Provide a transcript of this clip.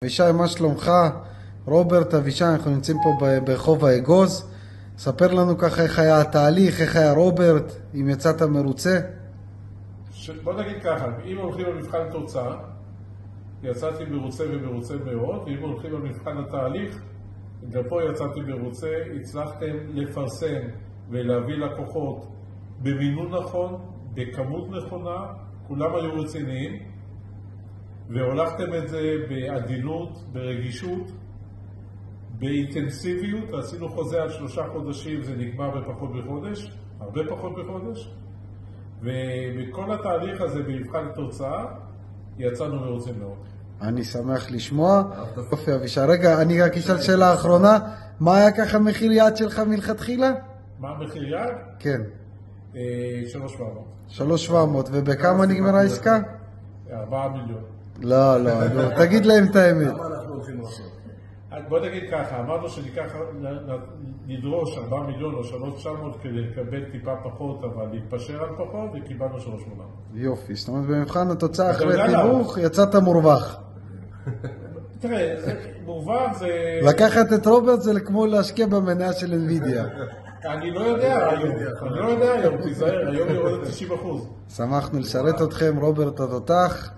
אבישי, מה שלומך? רוברט, אבישי, אנחנו נמצאים פה ברחוב האגוז. ספר לנו ככה איך היה התהליך, איך היה רוברט, אם יצאת מרוצה. בוא נגיד ככה, אם הולכים למבחן תוצאה, יצאתי מרוצה ומרוצה מאוד, ואם הולכים למבחן התהליך, גם פה יצאתי מרוצה, הצלחתם לפרסם ולהביא לקוחות במינון נכון, בכמות נכונה, כולם היו רציניים, והולכתם את זה בעדינות, ברגישות, באינטנסיביות. עשינו חוזה על 3 חודשים, זה נגמר בפחות מחודש, הרבה פחות מחודש, ובכל התהליך הזה במבחן תוצאה יצאנו מרוצים מאוד. אני שמח לשמוע. יופי, אבישי. רגע, אני רק אשאל שאלה האחרונה. מה היה ככה מחיר יעד שלך מלכתחילה? מה המחיר יעד? כן. 3,700. 3,700. ובכמה נגמרה העסקה? 4 מיליון. לא, תגיד להם את האמת. למה אנחנו הולכים לעשות? בוא נגיד ככה, אמרנו נדרוש 4 מיליון או 3,900 כדי לקבל טיפה פחות, אבל להתפשר על פחות, וקיבלנו 3,800. יופי, זאת אומרת במבחן התוצאה אחרי תיווך יצאת מורווח. תראה, מורווח זה... לקחת את רוברט זה כמו להשקיע במניה של NVIDIA. אני לא יודע היום, תיזהר, היום יורד 90%. שמחנו לשרת אתכם, רוברט התותח.